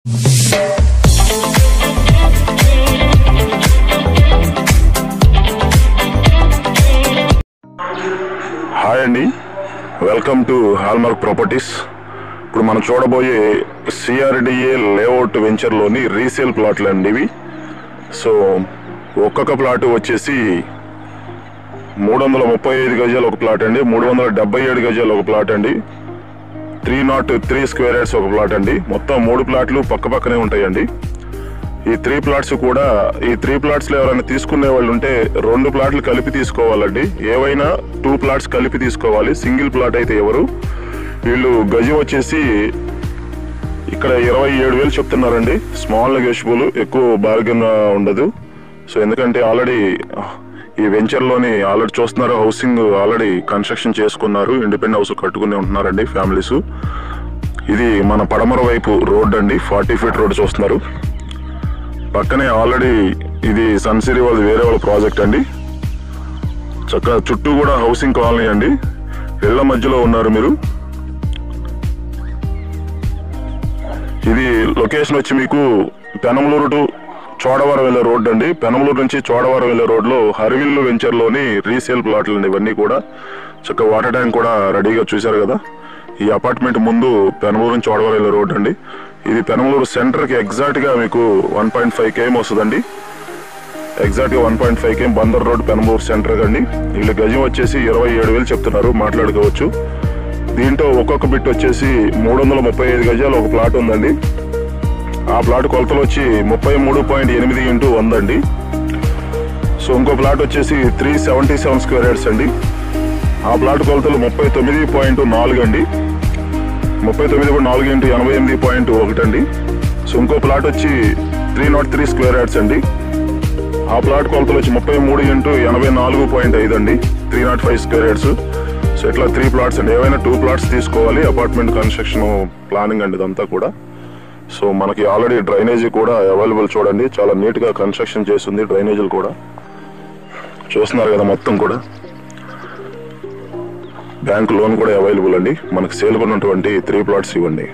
Hi అండి, welcome to hallmark properties. ఇప్పుడు మనం చూడబోయే సిఆర్డిఏ లేఅవుట్ వెంచర్లోని రీసేల్ ప్లాట్లు అండి ఇవి. సో ఒక్కొక్క ప్లాట్ వచ్చేసి 335 గజాలు ఒక ప్లాట్ అండి, 377 గజాలు ఒక ప్లాట్ అండి, 303 స్క్వేర్ యార్డ్స్ ఒక ప్లాట్ అండి. మొత్తం 3 ప్లాట్లు పక్క పక్కనే ఉంటాయండి. ఈ 3 ప్లాట్స్ కూడా ఈ 3 ప్లాట్స్లో ఎవరైనా తీసుకునే వాళ్ళు ఉంటే 2 ప్లాట్లు కలిపి తీసుకోవాలండి. ఏవైనా 2 ప్లాట్స్ కలిపి తీసుకోవాలి. సింగిల్ ప్లాట్ అయితే ఎవరు. వీళ్ళు గజం వచ్చేసి ఇక్కడ 27,000 చెప్తున్నారండి. స్మాల్ నెగోషియబుల్, ఎక్కువ బార్గెన్ ఉండదు. సో ఎందుకంటే ఆల్రెడీ ఈ వెంచర్లోని ఆల్రెడీ చూస్తున్నారు, హౌసింగ్ ఆల్రెడీ కన్స్ట్రక్షన్ చేసుకున్నారు, ఇండిపెండెంట్ హౌస్ కట్టుకుని ఉంటున్నారండి ఫ్యామిలీస్. ఇది మన పడమర వైపు రోడ్ అండి, 40 ఫీట్ రోడ్ చూస్తున్నారు. పక్కనే ఆల్రెడీ ఇది సన్సిరీ వాళ్ళది వేరే వాళ్ళ ప్రాజెక్ట్ అండి. చక్కగా చుట్టూ కూడా హౌసింగ్ కాలనీ అండి. ఇళ్ల మధ్యలో ఉన్నారు మీరు. ఇది లొకేషన్ వచ్చి మీకు పెనమలూరు టు చోడవరం వెళ్ళే రోడ్ అండి. పెనమలూరు నుంచి చోడవరం వెళ్ళే రోడ్లో హరివిల్లు వెంచర్లోని రీసేల్ ప్లాట్లు అండి ఇవన్నీ కూడా. చక్కగా వాటర్ ట్యాంక్ కూడా రెడీగా చూశారు కదా. ఈ అపార్ట్మెంట్ ముందు పెనమలూరు నుంచి చోడవరం వెళ్ళే రోడ్ అండి. ఇది పెనమలూరు సెంటర్కి ఎగ్జాక్ట్గా మీకు 1.5 km వస్తుందండి. ఎగ్జాక్ట్గా 1.5 km Bandar road Penamaluru centre అండి. వీళ్ళ గజం వచ్చేసి 27,000 చెప్తున్నారు, మాట్లాడుకోవచ్చు. దీంట్లో ఒక్కొక్క బిట్ వచ్చేసి 335 గజాలు ఒక ప్లాట్ ఉందండి. ఆ ప్లాట్ కొలతలు వచ్చి 33.8 x 100 అండి. సో ఇంకో ప్లాట్ వచ్చేసి 377 స్క్వేర్ యార్డ్స్ అండి. ఆ ప్లాట్ కొలతలు 39.4 అండి. 39.4 x 88.1 అండి. సో ఇంకో ప్లాట్ వచ్చి 303 స్క్వేర్ యార్డ్స్ అండి. ఆ ప్లాట్ కొలతలు వచ్చి 33 x 84.5 అండి. 305 స్క్వేర్ యార్డ్స్. సో ఇట్లా 3 ప్లాట్స్ అండి. ఏవైనా 2 ప్లాట్స్ తీసుకోవాలి. అపార్ట్మెంట్ కన్స్ట్రక్షన్ ప్లానింగ్ అండి ఇదంతా కూడా. సో మనకి ఆల్రెడీ డ్రైనేజీ కూడా అవైలబుల్ చూడండి, చాలా నీట్గా కన్స్ట్రక్షన్ చేస్తుంది. డ్రైనేజీలు కూడా చూస్తున్నారు కదా. మొత్తం కూడా బ్యాంక్ లోన్ కూడా అవైలబుల్ అండి. మనకు సేల్ ఉన్నటువంటి 3 ప్లాట్స్ ఇవ్వండి.